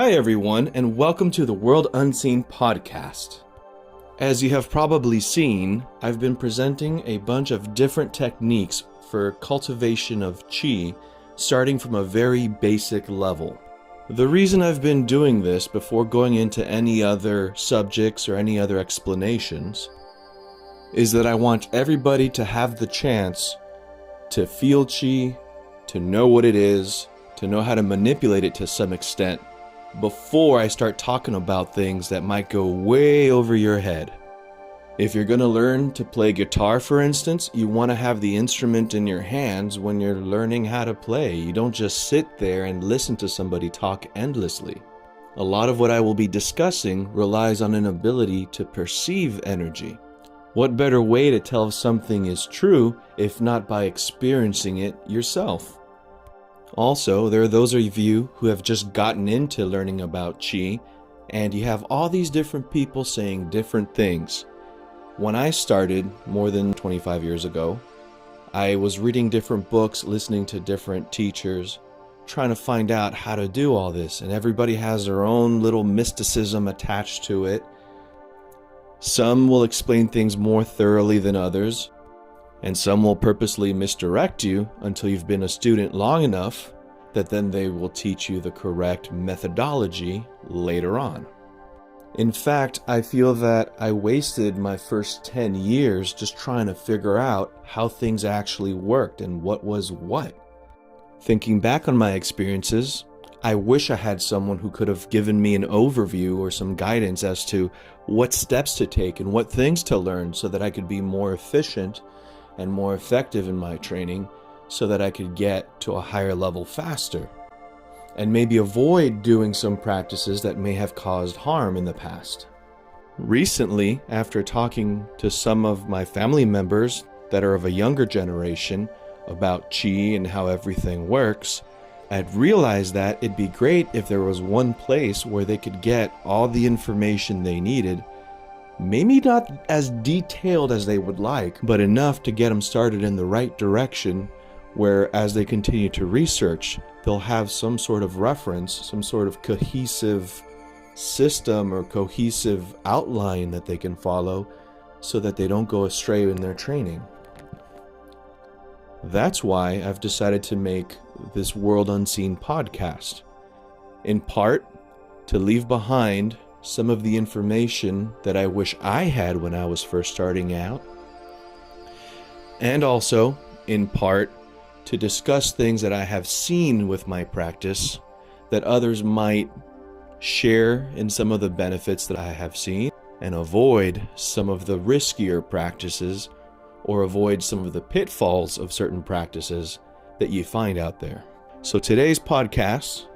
Hi everyone, and welcome to the World Unseen podcast. As you have probably seen, I've been presenting a bunch of different techniques for cultivation of chi, starting from a very basic level. The reason I've been doing this before going into any other subjects or any other explanations is that I want everybody to have the chance to feel chi, to know what it is, to know how to manipulate it to some extent, before I start talking about things that might go way over your head. If you're going to learn to play guitar, for instance, you want to have the instrument in your hands when you're learning how to play. You don't just sit there and listen to somebody talk endlessly. A lot of what I will be discussing relies on an ability to perceive energy. What better way to tell if something is true if not by experiencing it yourself? Also, there are those of you who have just gotten into learning about Qi, and you have all these different people saying different things. When I started more than 25 years ago, I was reading different books, listening to different teachers, trying to find out how to do all this, and everybody has their own little mysticism attached to it. Some will explain things more thoroughly than others, and some will purposely misdirect you until you've been a student long enough that then they will teach you the correct methodology later on. In fact, I feel that I wasted my first 10 years just trying to figure out how things actually worked and what was what. Thinking back on my experiences, I wish I had someone who could have given me an overview or some guidance as to what steps to take and what things to learn so that I could be more efficient and more effective in my training so that I could get to a higher level faster and maybe avoid doing some practices that may have caused harm in the past. Recently, after talking to some of my family members that are of a younger generation about Qi and how everything works, I'd realized that it'd be great if there was one place where they could get all the information they needed. Maybe not as detailed as they would like, but enough to get them started in the right direction where as they continue to research, they'll have some sort of reference, some sort of cohesive system or cohesive outline that they can follow so that they don't go astray in their training. That's why I've decided to make this World Unseen podcast, in part to leave behind some of the information that I wish I had when I was first starting out, and also, in part, to discuss things that I have seen with my practice that others might share in some of the benefits that I have seen, and avoid some of the riskier practices or avoid some of the pitfalls of certain practices that you find out there. So today's podcast,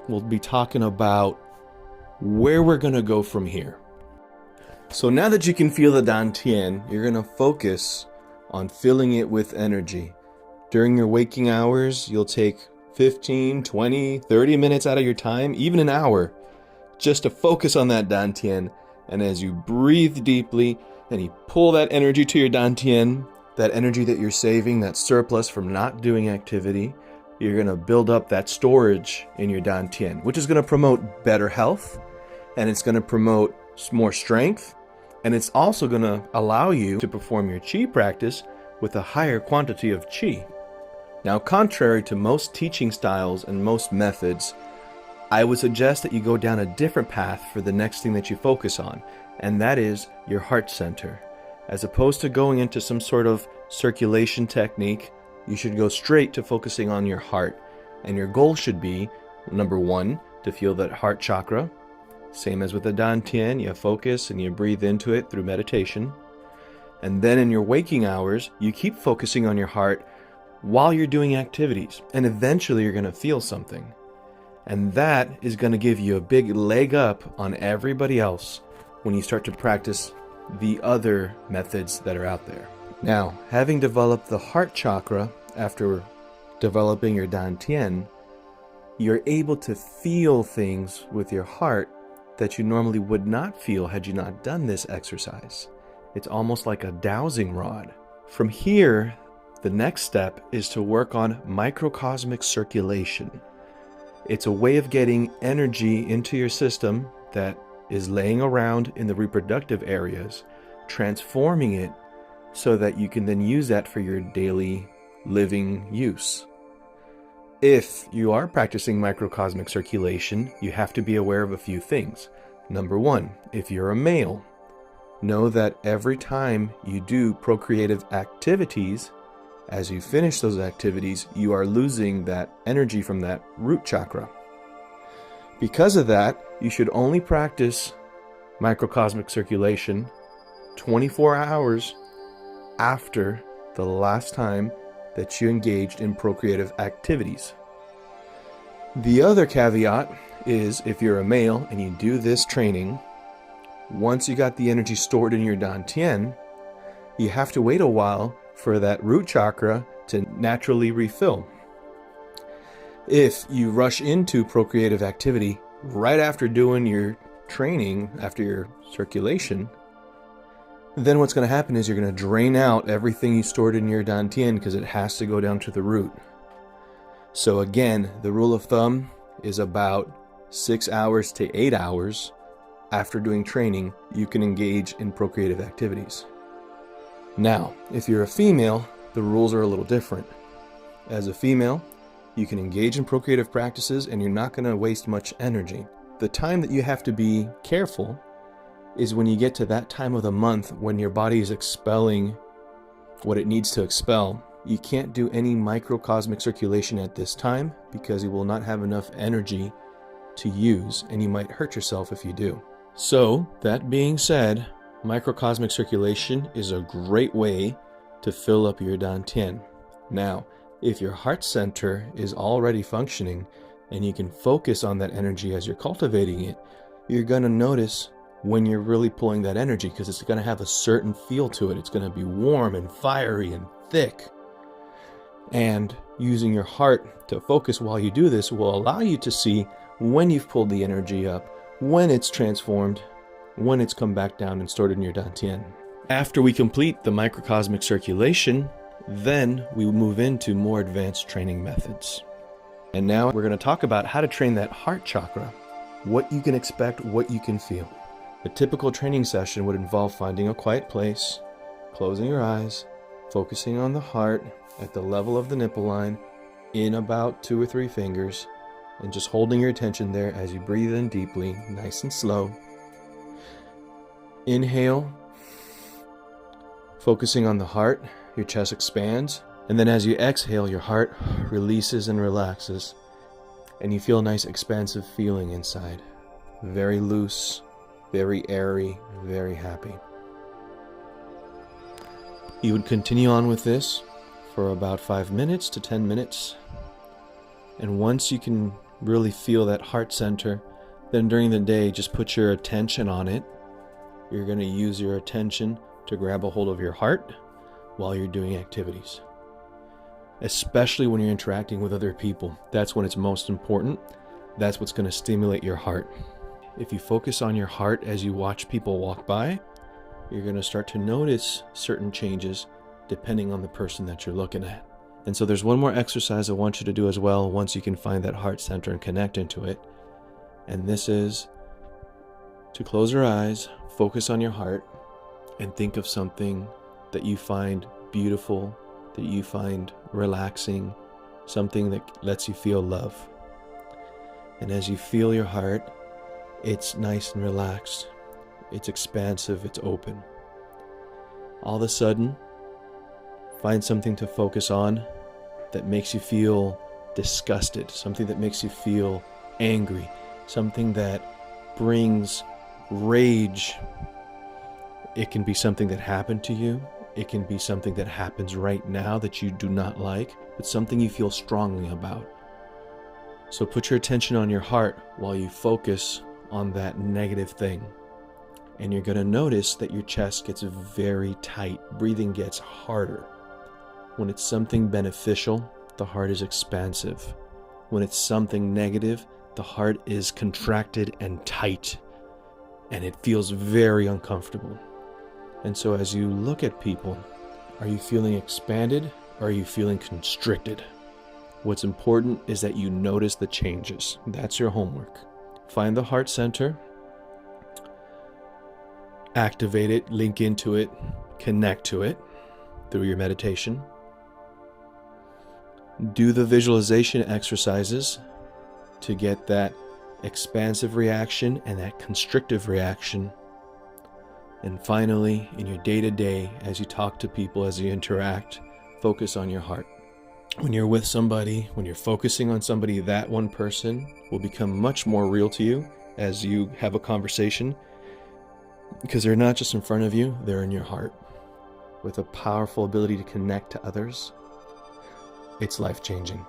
we'll be talking about where we're going to go from here. So now that you can feel the dantian, you're going to focus on filling it with energy. During your waking hours, you'll take 15, 20, 30 minutes out of your time, even an hour, just to focus on that dantian. And as you breathe deeply and you pull that energy to your dantian, that energy that you're saving, that surplus from not doing activity, you're going to build up that storage in your dantian, which is going to promote better health, and it's going to promote more strength, and it's also going to allow you to perform your qi practice with a higher quantity of qi. Now, contrary to most teaching styles and most methods, I would suggest that you go down a different path for the next thing that you focus on, and that is your heart center. As opposed to going into some sort of circulation technique, you should go straight to focusing on your heart. And your goal should be, number one, to feel that heart chakra. Same as with the dantian, you focus and you breathe into it through meditation. And then in your waking hours, you keep focusing on your heart while you're doing activities. And eventually you're going to feel something. And that is going to give you a big leg up on everybody else when you start to practice the other methods that are out there. Now, having developed the heart chakra after developing your dantian, you're able to feel things with your heart that you normally would not feel had you not done this exercise. It's almost like a dowsing rod. From here, the next step is to work on microcosmic circulation. It's a way of getting energy into your system that is laying around in the reproductive areas, transforming it so that you can then use that for your daily living use. If you are practicing microcosmic circulation, you have to be aware of a few things. Number one, if you're a male, know that every time you do procreative activities, as you finish those activities, you are losing that energy from that root chakra. Because of that, you should only practice microcosmic circulation 24 hours after the last time that you engaged in procreative activities. The other caveat is if you're a male and you do this training, once you got the energy stored in your dantian, you have to wait a while for that root chakra to naturally refill. If you rush into procreative activity right after doing your training, after your circulation, then what's going to happen is you're going to drain out everything you stored in your dantian because it has to go down to the root. So again, the rule of thumb is about 6 hours to 8 hours after doing training, you can engage in procreative activities. Now, if you're a female, the rules are a little different. As a female, you can engage in procreative practices and you're not going to waste much energy. The time that you have to be careful is when you get to that time of the month when your body is expelling what it needs to expel. You can't do any microcosmic circulation at this time because you will not have enough energy to use, and you might hurt yourself if you do. So, that being said, microcosmic circulation is a great way to fill up your dantian. Now, if your heart center is already functioning and you can focus on that energy as you're cultivating it, you're going to notice when you're really pulling that energy because it's going to have a certain feel to it. It's going to be warm and fiery and thick. And using your heart to focus while you do this will allow you to see when you've pulled the energy up, when it's transformed, when it's come back down and stored in your dantian. After we complete the microcosmic circulation, then we move into more advanced training methods. And now we're going to talk about how to train that heart chakra, what you can expect, what you can feel. A typical training session would involve finding a quiet place, closing your eyes, focusing on the heart at the level of the nipple line in about 2 or 3 fingers, and just holding your attention there as you breathe in deeply, nice and slow. Inhale, focusing on the heart, your chest expands, and then as you exhale, your heart releases and relaxes, and you feel a nice expansive feeling inside. Very loose, very airy, very happy. You would continue on with this for about 5 minutes to 10 minutes, and once you can really feel that heart center, then during the day, just put your attention on it. You're going to use your attention to grab a hold of your heart while you're doing activities. Especially when you're interacting with other people. That's when it's most important. That's what's going to stimulate your heart. If you focus on your heart as you watch people walk by, you're going to start to notice certain changes depending on the person that you're looking at. And so there's one more exercise I want you to do as well once you can find that heart center and connect into it. And this is to close your eyes, focus on your heart, and think of something that you find beautiful, that you find relaxing, something that lets you feel love. And as you feel your heart, it's nice and relaxed, it's expansive, it's open. All of a sudden, find something to focus on that makes you feel disgusted, something that makes you feel angry, something that brings rage. It can be something that happened to you. It can be something that happens right now that you do not like, but something you feel strongly about. So put your attention on your heart while you focus on that negative thing. And you're going to notice that your chest gets very tight. Breathing gets harder. When it's something beneficial, the heart is expansive. When it's something negative, the heart is contracted and tight. And it feels very uncomfortable. And so as you look at people, are you feeling expanded or are you feeling constricted? What's important is that you notice the changes. That's your homework. Find the heart center, activate it, link into it, connect to it through your meditation. Do the visualization exercises to get that expansive reaction and that constrictive reaction. And finally, in your day-to-day, as you talk to people, as you interact, focus on your heart. When you're with somebody, when you're focusing on somebody, that one person will become much more real to you as you have a conversation, because they're not just in front of you, they're in your heart with a powerful ability to connect to others. It's life-changing.